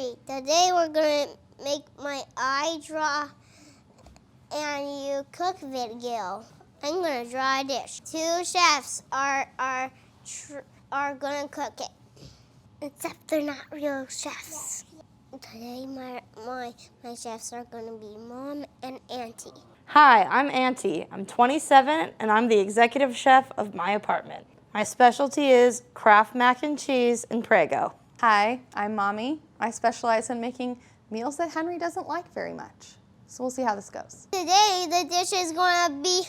Okay, today we're gonna make my eye draw and you cook video. I'm gonna draw a dish. Two chefs are gonna cook it, except they're not real chefs. Today my chefs are gonna be Mom and Auntie. Hi, I'm Auntie. I'm 27 and I'm the executive chef of my apartment. My specialty is Kraft mac and cheese and Prego. Hi, I'm Mommy. I specialize in making meals that Henry doesn't like very much. So we'll see how this goes. Today the dish is gonna be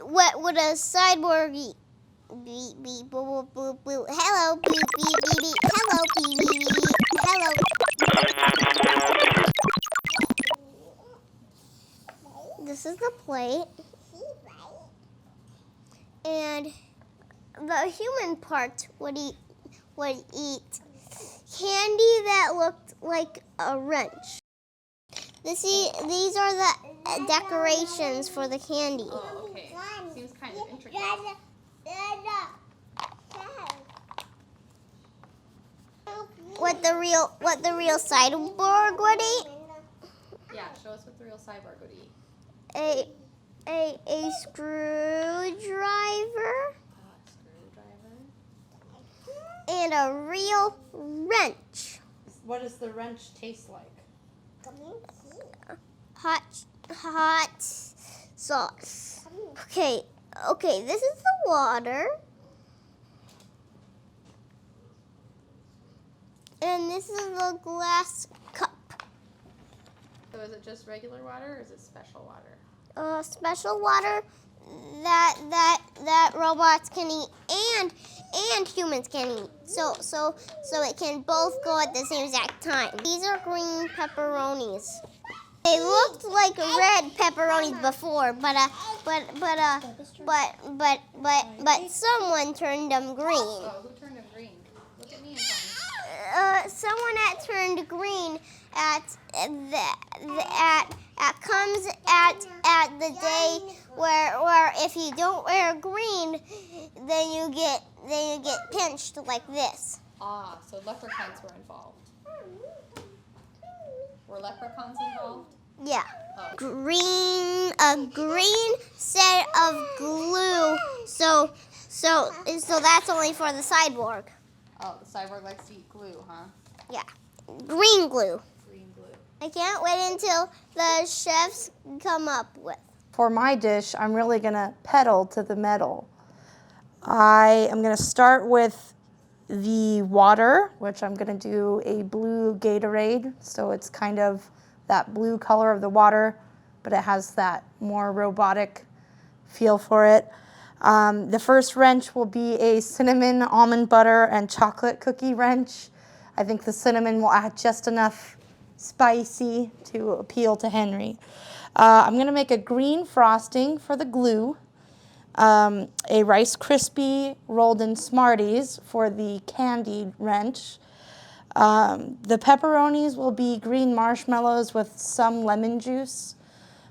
what would a cyborg eat? Beep beep boop boop boop boop. Hello beep beep beep beep. Hello beep beep beep beep. Hello. This is the plate. And the human part would eat candy that looked like a wrench. These are the decorations for the candy. Oh, okay. Seems kind of intricate. What the real cyborg would eat? Yeah, show us what the real cyborg would eat. A screwdriver Screwdriver. and a real wrench. What does the wrench taste like? Hot sauce. Okay, this is the water. And this is the glass cup. So is it just regular water or is it special water? Special water that robots can eat and humans can eat. So it can both go at the same exact time. These are green pepperonis. They looked like red pepperonis before, but someone turned them green. Oh, who turned them green? Look at me and tell me. Someone that turned green comes at the day where if you don't wear green, then you get pinched like this. Ah, so leprechauns were involved. Were leprechauns involved? Yeah. Oh. A green set of glue. So that's only for the cyborg. Oh, the cyborg likes to eat glue, huh? Yeah. Green glue. Green glue. I can't wait until the chefs come up with. For my dish, I'm really gonna pedal to the metal. I am gonna start with the water, which I'm gonna do a blue Gatorade. So it's kind of that blue color of the water, but it has that more robotic feel for it. The first wrench will be a cinnamon, almond butter, and chocolate cookie wrench. I think the cinnamon will add just enough spicy to appeal to Henry. I'm gonna make a green frosting for the glue, a Rice Krispie rolled in Smarties for the candy wrench. The pepperonis will be green marshmallows with some lemon juice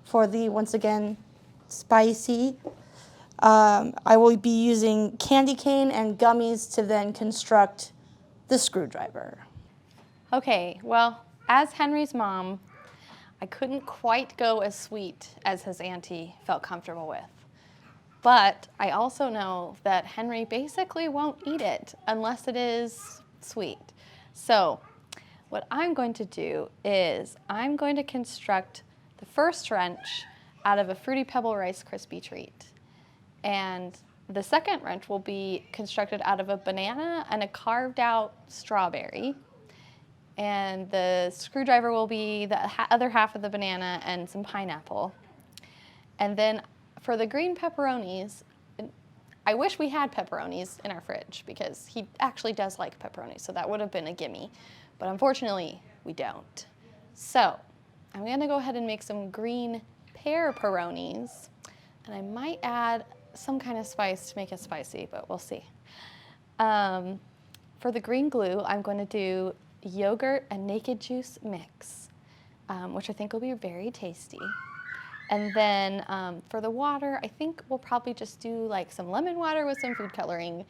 for the, once again, spicy. I will be using candy cane and gummies to then construct the screwdriver. Okay, well, as Henry's mom, I couldn't quite go as sweet as his auntie felt comfortable with. But I also know that Henry basically won't eat it unless it is sweet. So what I'm going to do is I'm going to construct the first wrench out of a Fruity Pebble Rice Krispie treat. And the second wrench will be constructed out of a banana and a carved out strawberry. And the screwdriver will be the other half of the banana and some pineapple. And then for the green pepperonis, I wish we had pepperonis in our fridge because he actually does like pepperonis, so that would have been a gimme. But unfortunately, we don't. So I'm gonna go ahead and make some green pear-peronis, and I might add some kind of spice to make it spicy, but we'll see. For the green glue, I'm going to do yogurt and naked juice mix, which I think will be very tasty. And then for the water, I think we'll probably just do like some lemon water with some food coloring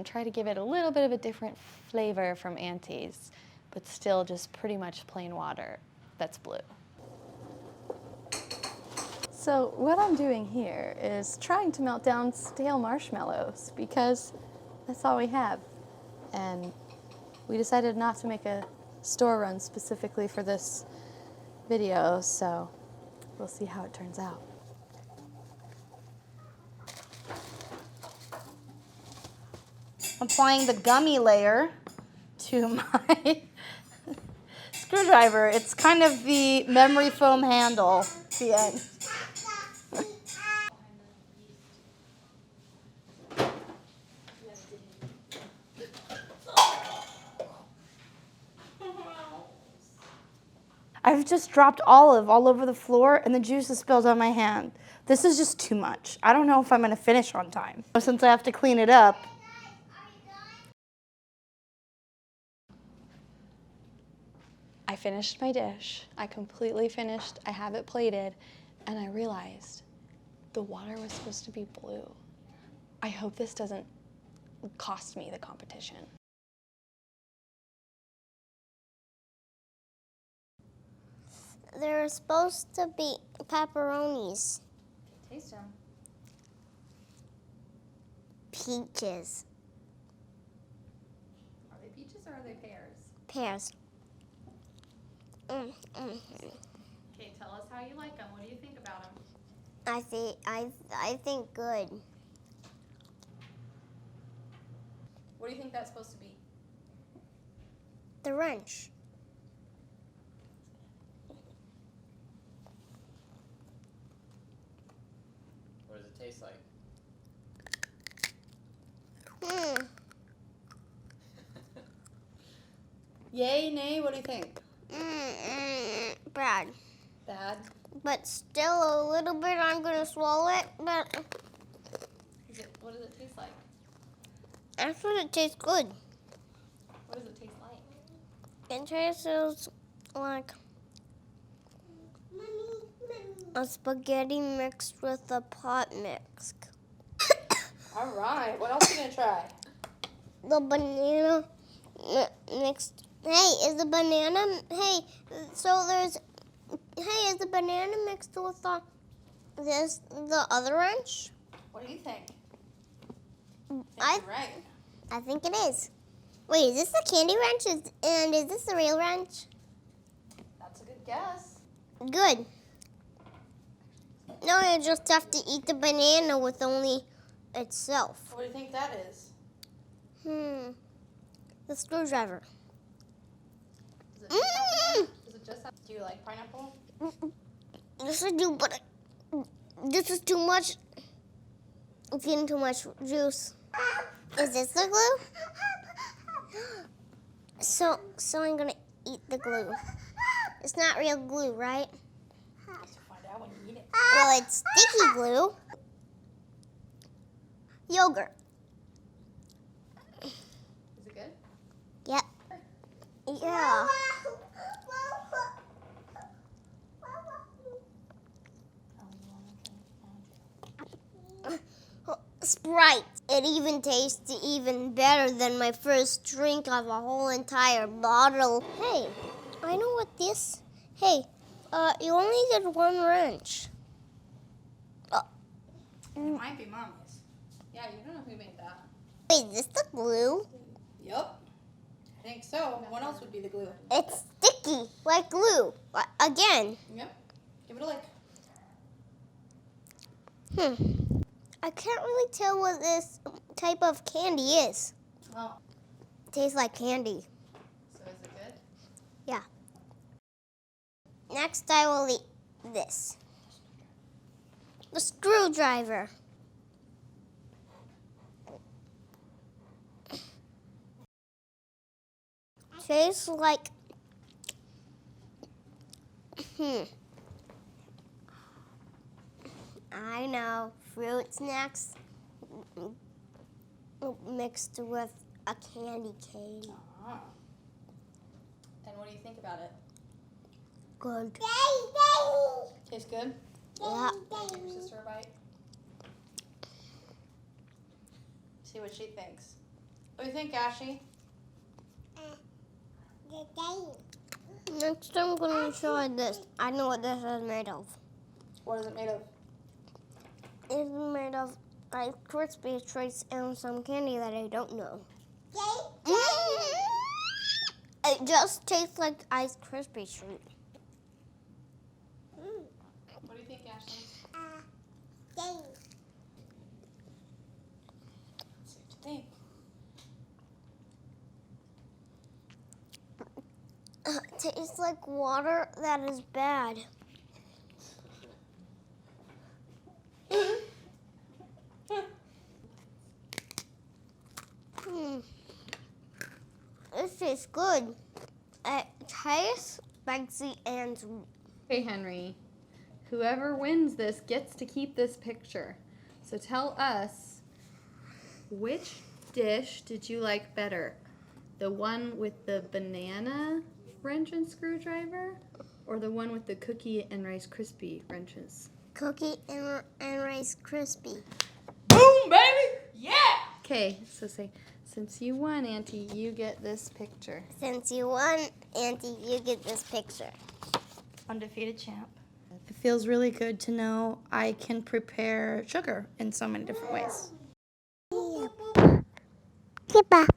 Try to give it a little bit of a different flavor from Auntie's, but still just pretty much plain water that's blue. So what I'm doing here is trying to melt down stale marshmallows because that's all we have. And we decided not to make a store run specifically for this video, so we'll see how it turns out. Applying the gummy layer to my screwdriver. It's kind of the memory foam handle at the end. I've just dropped olive all over the floor and the juice is spilled on my hand. This is just too much. I don't know if I'm gonna finish on time. Since I have to clean it up. I finished my dish. I completely finished. I have it plated, and I realized the water was supposed to be blue. I hope this doesn't cost me the competition. There are supposed to be pepperonis. Taste them. Peaches. Are they peaches or are they pears? Pears. Okay, tell us how you like them. What do you think about them? I think good. What do you think that's supposed to be? The wrench. What does it taste like? Yay, nay, what do you think? Bad. Bad. But still a little bit, I'm gonna swallow it, but What does it taste like? actually it tastes good. What does it taste like? It tastes like a spaghetti mixed with a pot mix. All right, what else are you gonna try? The banana mixed. Hey, is the banana? Hey, so there's. Hey, is the banana mixed with the other wrench? What do you think? I You're right. I think it is. Wait, is this the candy wrench? And is this the real wrench? That's a good guess. Good. Now you just have to eat the banana with only itself. What do you think that is? The screwdriver. Does it just have, do you like pineapple? Yes, I do, but this is too much. It's getting too much juice. Is this the glue? So I'm gonna eat the glue. It's not real glue, right? You'll find out when you eat it. Well, it's sticky glue. Yogurt. Is it good? Yep. Yeah. Sprite. It even tastes even better than my first drink of a whole entire bottle. Hey, I know what this. Hey, you only did one wrench. It might be Mommy's. Yeah, you don't know who made that. Wait, is this the glue? Yup. I think so. What else would be the glue? It's sticky, like glue. Again. Yep. Give it a lick. I can't really tell what this type of candy is. Oh. Tastes like candy. So is it good? Yeah. Next, I will eat this. The screwdriver. Tastes like. I know, fruit snacks mixed with a candy cane. Ah. And what do you think about it? Good. Tastes good? Yeah. Give your sister a bite. See what she thinks. What do you think, Ashley? Next I'm going to show you this. I know what this is made of. What is it made of? It's made of Rice Krispie treats and some candy that I don't know. It just tastes like Rice Krispie treat. What do you think, Ashley? What do you think? It tastes like water that is bad. This tastes good. It tastes spicy and sweet. Hey, Henry. Whoever wins this gets to keep this picture. So tell us, which dish did you like better? The one with the banana wrench and screwdriver, or the one with the cookie and Rice Krispie wrenches? Cookie and Rice Krispie. Boom, baby! Yeah! Okay, so say, since you won, Auntie, you get this picture. Since you won, Auntie, you get this picture. Undefeated champ. It feels really good to know I can prepare sugar in so many different ways. Keep up.